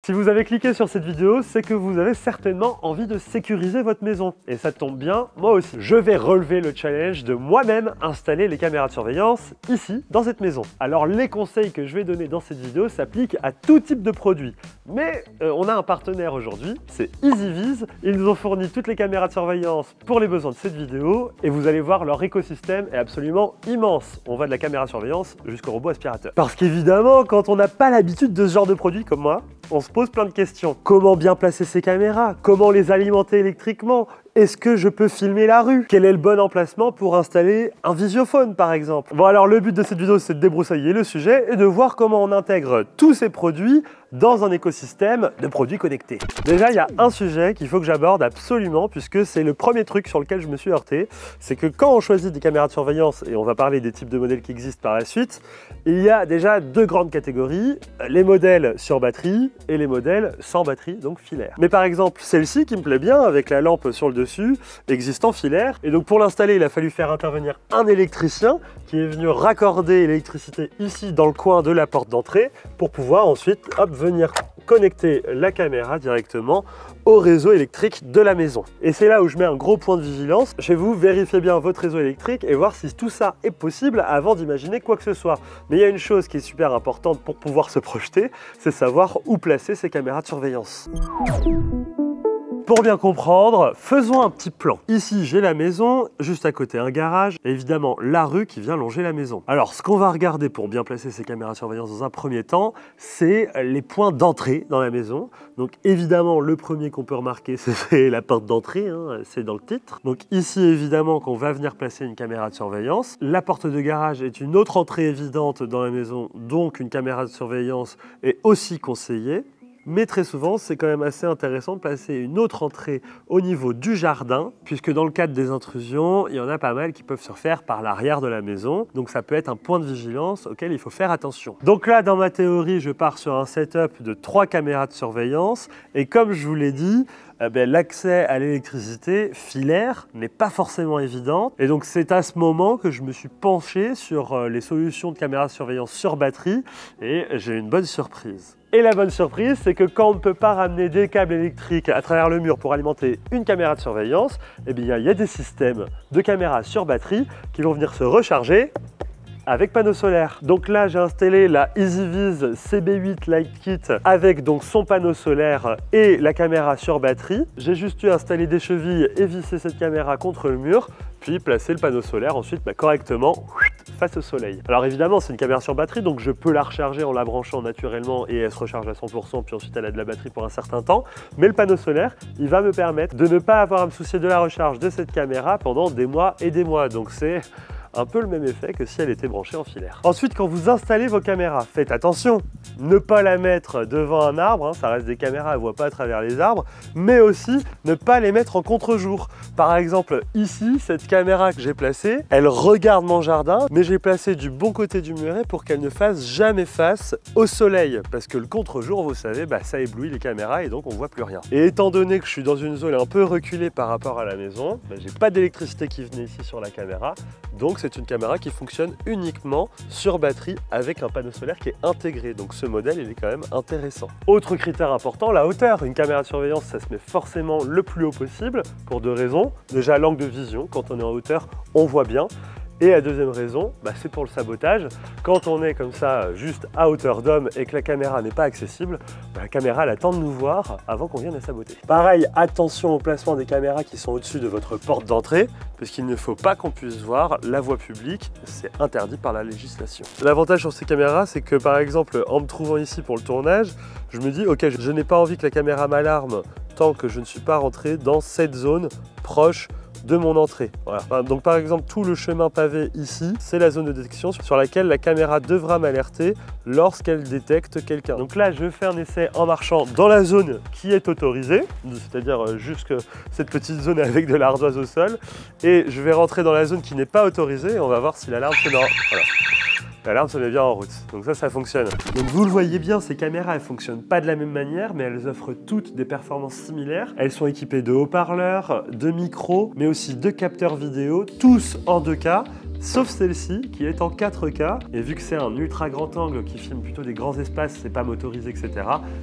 Si vous avez cliqué sur cette vidéo, c'est que vous avez certainement envie de sécuriser votre maison. Et ça tombe bien, moi aussi. Je vais relever le challenge de moi-même installer les caméras de surveillance ici, dans cette maison. Alors les conseils que je vais donner dans cette vidéo s'appliquent à tout type de produit. Mais on a un partenaire aujourd'hui, c'est EasyViz. Ils nous ont fourni toutes les caméras de surveillance pour les besoins de cette vidéo. Et vous allez voir, leur écosystème est absolument immense. On va de la caméra de surveillance jusqu'au robot aspirateur. Parce qu'évidemment, quand on n'a pas l'habitude de ce genre de produit comme moi, on se pose plein de questions. Comment bien placer ces caméras? Comment les alimenter électriquement? Est-ce que je peux filmer la rue? Quel est le bon emplacement pour installer un visiophone par exemple? Bon alors le but de cette vidéo c'est de débroussailler le sujet et de voir comment on intègre tous ces produits dans un écosystème de produits connectés. Déjà il y a un sujet qu'il faut que j'aborde absolument puisque c'est le premier truc sur lequel je me suis heurté. C'est que quand on choisit des caméras de surveillance, et on va parler des types de modèles qui existent par la suite, il y a déjà deux grandes catégories, les modèles sur batterie et les modèles sans batterie, donc filaire. Mais par exemple celle-ci qui me plaît bien avec la lampe sur le dessus, existant filaire. Et donc pour l'installer, il a fallu faire intervenir un électricien qui est venu raccorder l'électricité ici dans le coin de la porte d'entrée pour pouvoir ensuite venir connecter la caméra directement au réseau électrique de la maison. Et c'est là où je mets un gros point de vigilance. Chez vous, vérifiez bien votre réseau électrique et voir si tout ça est possible avant d'imaginer quoi que ce soit. Mais il y a une chose qui est super importante pour pouvoir se projeter, c'est savoir où placer ces caméras de surveillance. Pour bien comprendre, faisons un petit plan. Ici, j'ai la maison, juste à côté un garage, et évidemment la rue qui vient longer la maison. Alors, ce qu'on va regarder pour bien placer ces caméras de surveillance dans un premier temps, c'est les points d'entrée dans la maison. Donc évidemment, le premier qu'on peut remarquer, c'est la porte d'entrée, hein, c'est dans le titre. Donc ici, évidemment, qu'on va venir placer une caméra de surveillance. La porte de garage est une autre entrée évidente dans la maison, donc une caméra de surveillance est aussi conseillée. Mais très souvent, c'est quand même assez intéressant de placer une autre entrée au niveau du jardin, puisque dans le cadre des intrusions, il y en a pas mal qui peuvent se faire par l'arrière de la maison. Donc ça peut être un point de vigilance auquel il faut faire attention. Donc là, dans ma théorie, je pars sur un setup de 3 caméras de surveillance. Et comme je vous l'ai dit, l'accès à l'électricité filaire n'est pas forcément évident. Et donc c'est à ce moment que je me suis penché sur les solutions de caméras de surveillance sur batterie. Et j'ai une bonne surprise. Et la bonne surprise, c'est que quand on ne peut pas ramener des câbles électriques à travers le mur pour alimenter une caméra de surveillance, eh bien, il y a des systèmes de caméras sur batterie qui vont venir se recharger avec panneaux solaires. Donc là, j'ai installé la EasyViz CB8 Light Kit avec donc son panneau solaire et la caméra sur batterie. J'ai juste eu à installer des chevilles et visser cette caméra contre le mur, puis placer le panneau solaire ensuite correctement face au soleil. Alors évidemment, c'est une caméra sur batterie, donc je peux la recharger en la branchant naturellement et elle se recharge à 100%, puis ensuite elle a de la batterie pour un certain temps. Mais le panneau solaire, il va me permettre de ne pas avoir à me soucier de la recharge de cette caméra pendant des mois et des mois. Donc c'est un peu le même effet que si elle était branchée en filaire. Ensuite, quand vous installez vos caméras, faites attention, ne pas la mettre devant un arbre, hein, ça reste des caméras, elles ne voient pas à travers les arbres, mais aussi ne pas les mettre en contre-jour. Par exemple, ici, cette caméra que j'ai placée, elle regarde mon jardin, mais j'ai placé du bon côté du muret pour qu'elle ne fasse jamais face au soleil, parce que le contre-jour, vous savez, ça éblouit les caméras et donc on ne voit plus rien. Et étant donné que je suis dans une zone un peu reculée par rapport à la maison, j'ai pas d'électricité qui venait ici sur la caméra, donc c'est une caméra qui fonctionne uniquement sur batterie avec un panneau solaire qui est intégré. Donc ce modèle, il est quand même intéressant. Autre critère important, la hauteur. Une caméra de surveillance, ça se met forcément le plus haut possible pour deux raisons. Déjà, l'angle de vision, quand on est en hauteur, on voit bien. Et la deuxième raison, c'est pour le sabotage. Quand on est comme ça, juste à hauteur d'homme et que la caméra n'est pas accessible, la caméra elle attend de nous voir avant qu'on vienne la saboter. Pareil, attention au placement des caméras qui sont au-dessus de votre porte d'entrée, parce qu'il ne faut pas qu'on puisse voir la voie publique, c'est interdit par la législation. L'avantage sur ces caméras, c'est que par exemple, en me trouvant ici pour le tournage, je me dis, ok, je n'ai pas envie que la caméra m'alarme tant que je ne suis pas rentré dans cette zone proche de mon entrée. Voilà. Donc par exemple, tout le chemin pavé ici, c'est la zone de détection sur laquelle la caméra devra m'alerter lorsqu'elle détecte quelqu'un. Donc là, je fais un essai en marchant dans la zone qui est autorisée, c'est-à-dire jusque cette petite zone avec de l'ardoise au sol, et je vais rentrer dans la zone qui n'est pas autorisée et on va voir si l'alarme se met en... Voilà. L'alarme se met bien en route, donc ça fonctionne. Donc vous le voyez bien, ces caméras elles fonctionnent pas de la même manière, mais elles offrent toutes des performances similaires. Elles sont équipées de haut-parleurs, de micros, mais aussi de capteurs vidéo, tous en 2K. sauf celle-ci qui est en 4K. Et vu que c'est un ultra grand angle qui filme plutôt des grands espaces, c'est pas motorisé, etc.,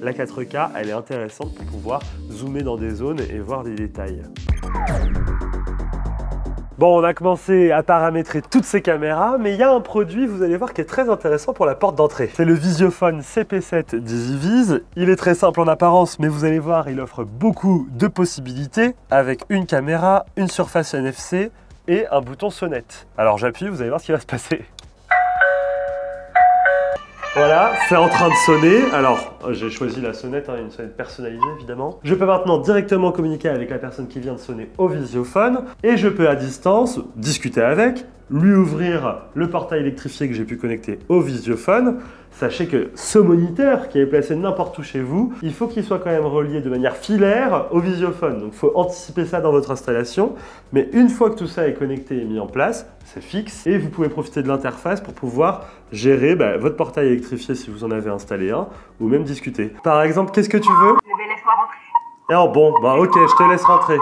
la 4K, elle est intéressante pour pouvoir zoomer dans des zones et voir des détails. Bon, on a commencé à paramétrer toutes ces caméras, mais il y a un produit, vous allez voir, qui est très intéressant pour la porte d'entrée. C'est le Visiophone CP7 d'EasyViz. Il est très simple en apparence, mais vous allez voir, il offre beaucoup de possibilités avec une caméra, une surface NFC et un bouton sonnette. Alors j'appuie, vous allez voir ce qui va se passer. Voilà, c'est en train de sonner. Alors, j'ai choisi la sonnette, une sonnette personnalisée évidemment. Je peux maintenant directement communiquer avec la personne qui vient de sonner au Visiophone et je peux à distance discuter avec, lui ouvrir le portail électrifié que j'ai pu connecter au Visiophone. Sachez que ce moniteur qui est placé n'importe où chez vous, il faut qu'il soit quand même relié de manière filaire au Visiophone. Donc il faut anticiper ça dans votre installation. Mais une fois que tout ça est connecté et mis en place, c'est fixe. Et vous pouvez profiter de l'interface pour pouvoir gérer votre portail électrifié si vous en avez installé un, ou même discuter. Par exemple, qu'est-ce que tu veux? Laisse-moi rentrer. Alors bon, ok, je te laisse rentrer.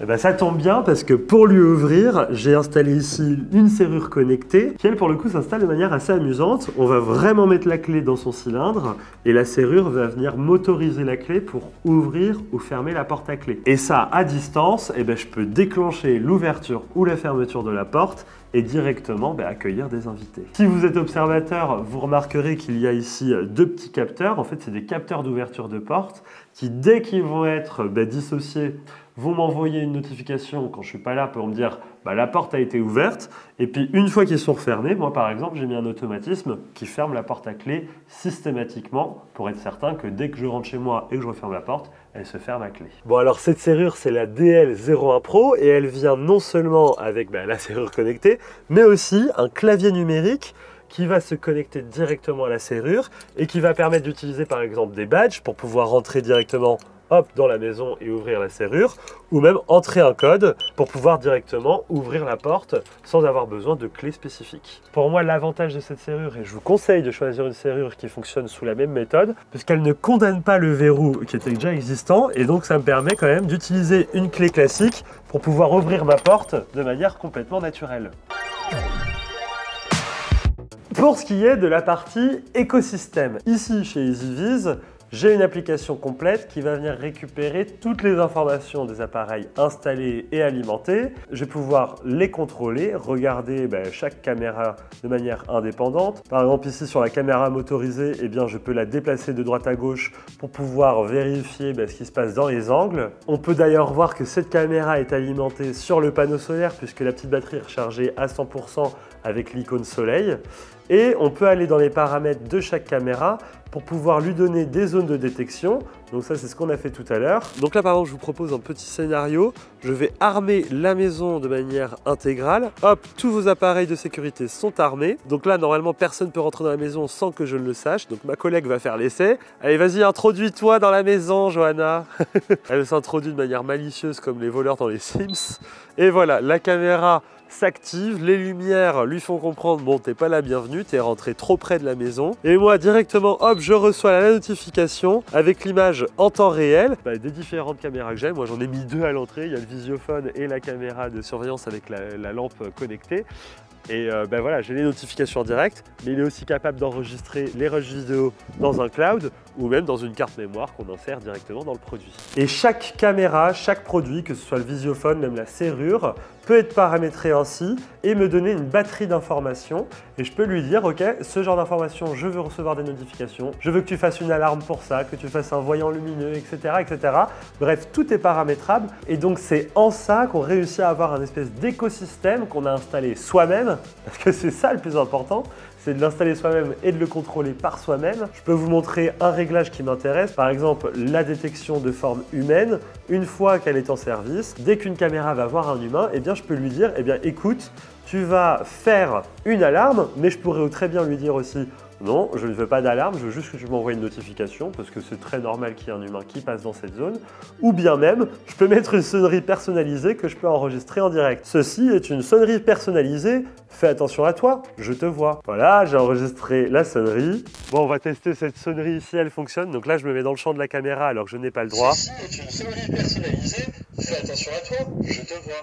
Et ça tombe bien parce que pour lui ouvrir, j'ai installé ici une serrure connectée qui, elle, pour le coup, s'installe de manière assez amusante. On va vraiment mettre la clé dans son cylindre et la serrure va venir motoriser la clé pour ouvrir ou fermer la porte à clé. Et ça, à distance, je peux déclencher l'ouverture ou la fermeture de la porte et directement accueillir des invités. Si vous êtes observateur, vous remarquerez qu'il y a ici deux petits capteurs. En fait, c'est des capteurs d'ouverture de porte qui, dès qu'ils vont être dissociés, vont m'envoyer une notification quand je suis pas là pour me dire la porte a été ouverte. Et puis une fois qu'ils sont refermés, moi par exemple, j'ai mis un automatisme qui ferme la porte à clé systématiquement pour être certain que dès que je rentre chez moi et que je referme la porte, elle se ferme à clé. Bon, alors cette serrure, c'est la DL01 Pro et elle vient non seulement avec la serrure connectée, mais aussi un clavier numérique qui va se connecter directement à la serrure et qui va permettre d'utiliser par exemple des badges pour pouvoir rentrer directement dans la maison et ouvrir la serrure, ou même entrer un code pour pouvoir directement ouvrir la porte sans avoir besoin de clés spécifiques. Pour moi, l'avantage de cette serrure, et je vous conseille de choisir une serrure qui fonctionne sous la même méthode, puisqu'elle ne condamne pas le verrou qui était déjà existant, et donc ça me permet quand même d'utiliser une clé classique pour pouvoir ouvrir ma porte de manière complètement naturelle. Pour ce qui est de la partie écosystème, ici chez EasyViz, j'ai une application complète qui va venir récupérer toutes les informations des appareils installés et alimentés. Je vais pouvoir les contrôler, regarder chaque caméra de manière indépendante. Par exemple ici sur la caméra motorisée, je peux la déplacer de droite à gauche pour pouvoir vérifier ce qui se passe dans les angles. On peut d'ailleurs voir que cette caméra est alimentée sur le panneau solaire puisque la petite batterie est rechargée à 100% avec l'icône soleil. Et on peut aller dans les paramètres de chaque caméra pour pouvoir lui donner des zones de détection. Donc ça, c'est ce qu'on a fait tout à l'heure. Donc là, par exemple, je vous propose un petit scénario. Je vais armer la maison de manière intégrale. Hop, tous vos appareils de sécurité sont armés. Donc là, normalement, personne ne peut rentrer dans la maison sans que je ne le sache. Donc ma collègue va faire l'essai. Allez, vas-y, introduis-toi dans la maison, Johanna. Elle s'introduit de manière malicieuse comme les voleurs dans les Sims. Et voilà, la caméra s'active, les lumières lui font comprendre bon, t'es pas la bienvenue, t'es rentré trop près de la maison. Et moi directement, hop, je reçois la notification avec l'image en temps réel des différentes caméras que j'ai. Moi j'en ai mis deux à l'entrée, il y a le Visiophone et la caméra de surveillance avec la lampe connectée. Et voilà, j'ai les notifications en direct, mais il est aussi capable d'enregistrer les rushs vidéo dans un cloud ou même dans une carte mémoire qu'on insère directement dans le produit. Et chaque caméra, chaque produit, que ce soit le Visiophone, même la serrure, peut être paramétré ainsi et me donner une batterie d'informations. Et je peux lui dire, ok, ce genre d'informations, je veux recevoir des notifications, je veux que tu fasses une alarme pour ça, que tu fasses un voyant lumineux, etc., etc. Bref, tout est paramétrable. Et donc c'est en ça qu'on réussit à avoir un espèce d'écosystème qu'on a installé soi-même, parce que c'est ça le plus important, c'est de l'installer soi-même et de le contrôler par soi-même. Je peux vous montrer un réglage qui m'intéresse, par exemple la détection de forme humaine. Une fois qu'elle est en service, dès qu'une caméra va voir un humain, je peux lui dire, écoute, tu vas faire une alarme, mais je pourrais très bien lui dire aussi, non, je ne veux pas d'alarme, je veux juste que tu m'envoies une notification parce que c'est très normal qu'il y ait un humain qui passe dans cette zone. Ou bien même, je peux mettre une sonnerie personnalisée que je peux enregistrer en direct. Ceci est une sonnerie personnalisée, fais attention à toi, je te vois. Voilà, j'ai enregistré la sonnerie. Bon, on va tester cette sonnerie si elle fonctionne. Donc là, je me mets dans le champ de la caméra alors que je n'ai pas le droit. Ceci est une sonnerie personnalisée, fais attention à toi, je te vois.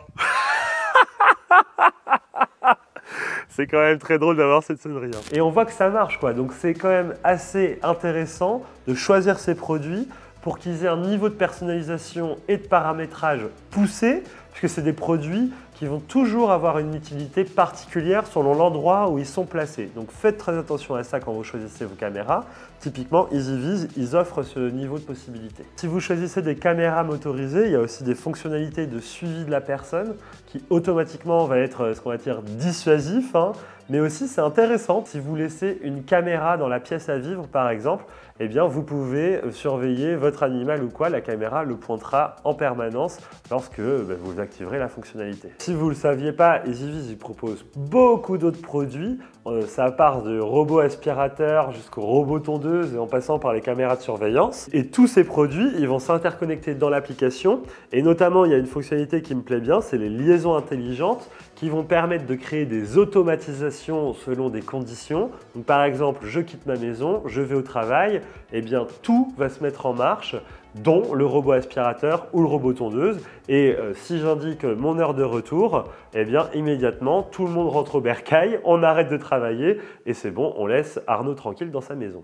C'est quand même très drôle d'avoir cette sonnerie. Hein. Et on voit que ça marche, quoi. Donc c'est quand même assez intéressant de choisir ces produits pour qu'ils aient un niveau de personnalisation et de paramétrage poussé, puisque c'est des produits qui vont toujours avoir une utilité particulière selon l'endroit où ils sont placés. Donc faites très attention à ça quand vous choisissez vos caméras. Typiquement, EasyViz, ils offrent ce niveau de possibilité. Si vous choisissez des caméras motorisées, il y a aussi des fonctionnalités de suivi de la personne qui automatiquement va être ce qu'on va dire dissuasif, hein. Mais aussi c'est intéressant, si vous laissez une caméra dans la pièce à vivre par exemple, eh bien vous pouvez surveiller votre animal ou quoi, la caméra le pointera en permanence lorsque vous activerez la fonctionnalité. Si vous ne le saviez pas, EasyViz il propose beaucoup d'autres produits, ça part de robots aspirateurs jusqu'aux robots tondeuses et en passant par les caméras de surveillance. Et tous ces produits, ils vont s'interconnecter dans l'application et notamment il y a une fonctionnalité qui me plaît bien, c'est les liaisons intelligentes qui vont permettre de créer des automatisations selon des conditions. Donc, par exemple, je quitte ma maison, je vais au travail, et bien tout va se mettre en marche, dont le robot aspirateur ou le robot tondeuse. Et si j'indique mon heure de retour, eh bien immédiatement tout le monde rentre au bercail, on arrête de travailler et c'est bon, on laisse Arnaud tranquille dans sa maison.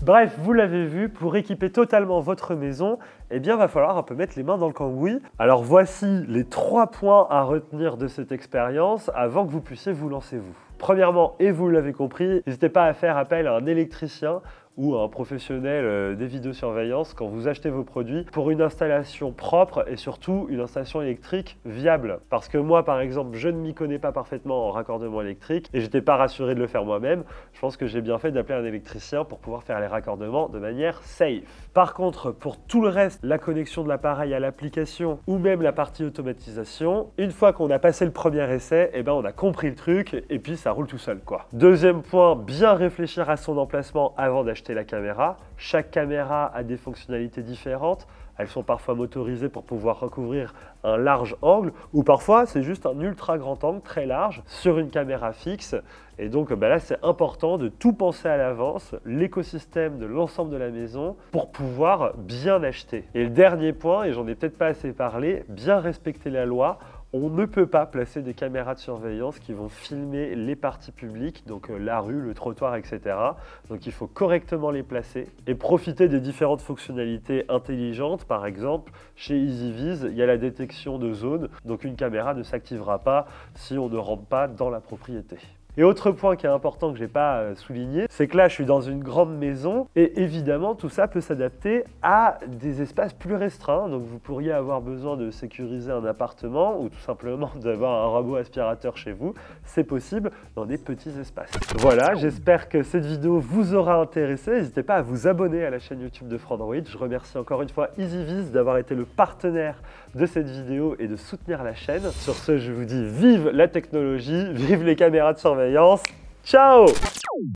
Bref, vous l'avez vu, pour équiper totalement votre maison, eh bien, va falloir un peu mettre les mains dans le cambouis. Alors voici les 3 points à retenir de cette expérience avant que vous puissiez vous lancer vous. Premièrement, et vous l'avez compris, n'hésitez pas à faire appel à un électricien ou un professionnel des vidéosurveillance quand vous achetez vos produits pour une installation propre et surtout une installation électrique viable. Parce que moi, par exemple, je ne m'y connais pas parfaitement en raccordement électrique et j'étais pas rassuré de le faire moi-même. Je pense que j'ai bien fait d'appeler un électricien pour pouvoir faire les raccordements de manière safe. Par contre, pour tout le reste, la connexion de l'appareil à l'application ou même la partie automatisation, une fois qu'on a passé le premier essai, eh ben on a compris le truc et puis ça roule tout seul, quoi. Deuxième point, bien réfléchir à son emplacement avant d'acheter la caméra. Chaque caméra a des fonctionnalités différentes. Elles sont parfois motorisées pour pouvoir recouvrir un large angle ou parfois c'est juste un ultra grand angle très large sur une caméra fixe. Et donc là c'est important de tout penser à l'avance, l'écosystème de l'ensemble de la maison pour pouvoir bien acheter. Et le dernier point, et j'en ai peut-être pas assez parlé, bien respecter la loi. On ne peut pas placer des caméras de surveillance qui vont filmer les parties publiques, donc la rue, le trottoir, etc. Donc il faut correctement les placer et profiter des différentes fonctionnalités intelligentes. Par exemple, chez EasyViz, il y a la détection de zone, donc une caméra ne s'activera pas si on ne rentre pas dans la propriété. Et autre point qui est important que je n'ai pas souligné, c'est que là je suis dans une grande maison et évidemment tout ça peut s'adapter à des espaces plus restreints. Donc vous pourriez avoir besoin de sécuriser un appartement ou tout simplement d'avoir un robot aspirateur chez vous. C'est possible dans des petits espaces. Voilà, j'espère que cette vidéo vous aura intéressé. N'hésitez pas à vous abonner à la chaîne YouTube de Frandroid. Je remercie encore une fois EasyViz d'avoir été le partenaire de cette vidéo et de soutenir la chaîne. Sur ce, je vous dis vive la technologie, vive les caméras de surveillance. Ciao!